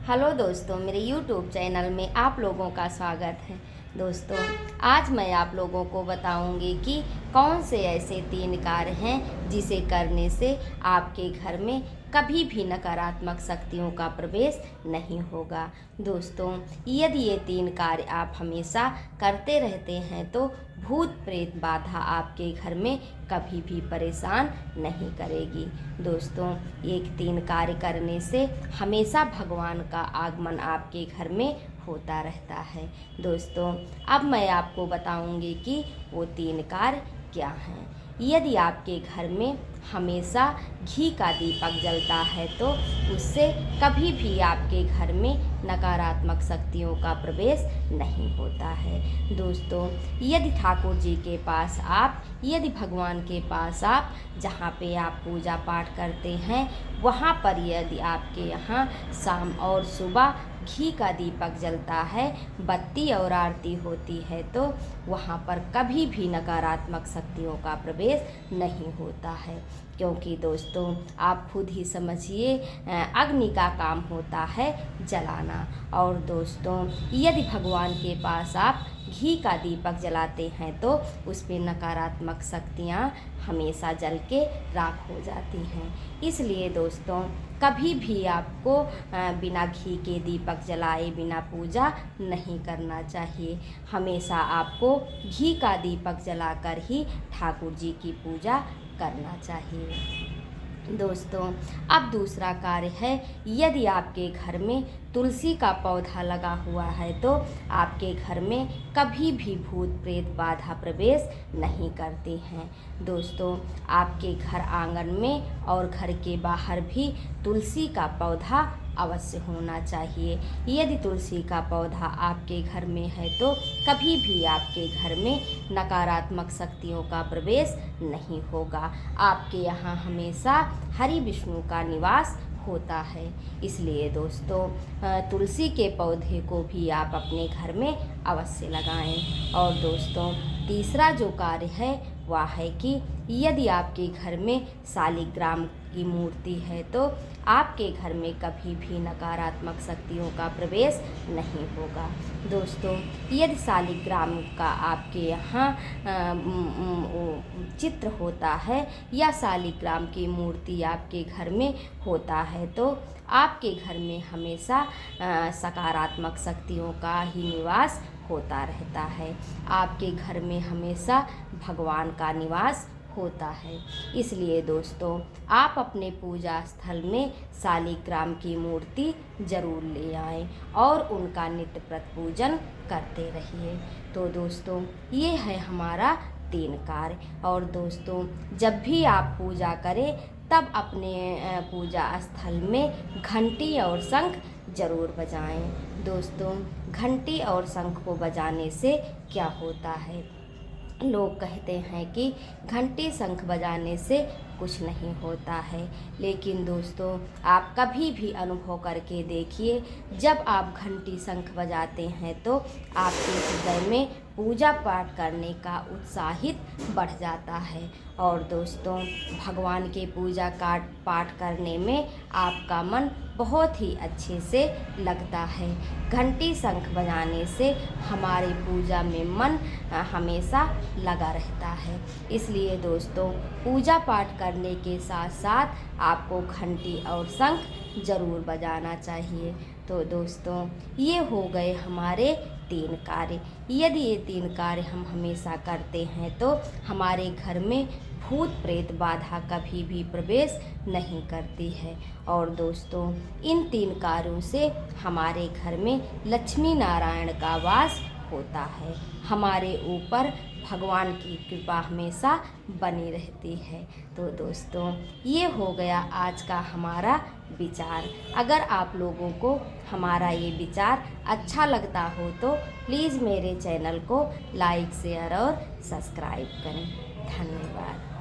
Hello दोस्तों, मेरे YouTube channel में आप लोगों का स्वागत है। दोस्तों, आज मैं आप लोगों को बताऊंगी कि कौन से ऐसे 3 कार्य हैं जिसे करने से आपके घर में कभी भी नकारात्मक शक्तियों का प्रवेश नहीं होगा। दोस्तों, यदि ये 3 कार्य आप हमेशा करते रहते हैं तो भूत प्रेत बाधा आपके घर में कभी भी परेशान नहीं करेगी। दोस्तों, एक 3 कार्य करने से हमेशा भगवान का आगमन आपके घर में होता रहता है। दोस्तों, अब मैं आपको बताऊंगी कि वो 3 कार्य क्या हैं। यदि आपके घर में हमेशा घी का दीपक जलता है तो उससे कभी भी आपके घर में नकारात्मक शक्तियों का प्रवेश नहीं होता है। दोस्तों, यदि ठाकुर जी के पास आप, यदि भगवान के पास आप, जहाँ पे आप पूजा पाठ करते हैं, वहाँ पर यदि आपके यहाँ शाम और सुबह घी का दीपक जलता है, बत्ती और आरती होती है, तो वहाँ पर कभी भी नकारात्मक शक्तियों का प्रवेश नहीं होता है। क्योंकि दोस्तों, आप खुद ही समझिए, अग्नि का काम होता है जलाना। और दोस्तों, यदि भगवान के पास आप घी का दीपक जलाते हैं तो उस पर नकारात्मक शक्तियाँ हमेशा जल के राख हो जाती हैं। इसलिए दोस्तों, कभी भी आपको बिना घी के दीपक जलाए बिना पूजा नहीं करना चाहिए। हमेशा आपको घी का दीपक जलाकर ही ठाकुर जी की पूजा करना चाहिए। दोस्तों, अब दूसरा कार्य है, यदि आपके घर में तुलसी का पौधा लगा हुआ है तो आपके घर में कभी भी भूत प्रेत बाधा प्रवेश नहीं करते हैं। दोस्तों, आपके घर आंगन में और घर के बाहर भी तुलसी का पौधा अवश्य होना चाहिए। यदि तुलसी का पौधा आपके घर में है तो कभी भी आपके घर में नकारात्मक शक्तियों का प्रवेश नहीं होगा। आपके यहाँ हमेशा हरि विष्णु का निवास होता है। इसलिए दोस्तों, तुलसी के पौधे को भी आप अपने घर में अवश्य लगाएं। और दोस्तों, तीसरा जो कार्य है वह है कि यदि आपके घर में शालिग्राम की मूर्ति है तो आपके घर में कभी भी नकारात्मक शक्तियों का प्रवेश नहीं होगा। दोस्तों, यदि शालिग्राम का आपके यहाँ चित्र होता है या शालिग्राम की मूर्ति आपके घर में होता है तो आपके घर में हमेशा सकारात्मक शक्तियों का ही निवास होता रहता है। आपके घर में हमेशा भगवान का निवास होता है। इसलिए दोस्तों, आप अपने पूजा स्थल में शालिग्राम की मूर्ति जरूर ले आएं और उनका नित्य प्रति पूजन करते रहिए। तो दोस्तों, ये है हमारा 3 कार्य। और दोस्तों, जब भी आप पूजा करें तब अपने पूजा स्थल में घंटी और शंख जरूर बजाएं। दोस्तों, घंटी और शंख को बजाने से क्या होता है, लोग कहते हैं कि घंटी शंख बजाने से कुछ नहीं होता है। लेकिन दोस्तों, आप कभी भी अनुभव करके देखिए, जब आप घंटी शंख बजाते हैं तो आपके हृदय में पूजा पाठ करने का उत्साहित बढ़ जाता है। और दोस्तों, भगवान के पूजा पाठ करने में आपका मन बहुत ही अच्छे से लगता है। घंटी शंख बजाने से हमारी पूजा में मन हमेशा लगा रहता है। इसलिए दोस्तों, पूजा पाठ करने के साथ साथ आपको घंटी और शंख जरूर बजाना चाहिए। तो दोस्तों, ये हो गए हमारे 3 कार्य। यदि ये 3 कार्य हम हमेशा करते हैं तो हमारे घर में भूत प्रेत बाधा कभी भी प्रवेश नहीं करती है। और दोस्तों, इन 3 कार्यों से हमारे घर में लक्ष्मी नारायण का वास होता है। हमारे ऊपर भगवान की कृपा हमेशा बनी रहती है। तो दोस्तों, ये हो गया आज का हमारा विचार। अगर आप लोगों को हमारा ये विचार अच्छा लगता हो तो प्लीज़ मेरे चैनल को लाइक, शेयर और सब्सक्राइब करें। धन्यवाद।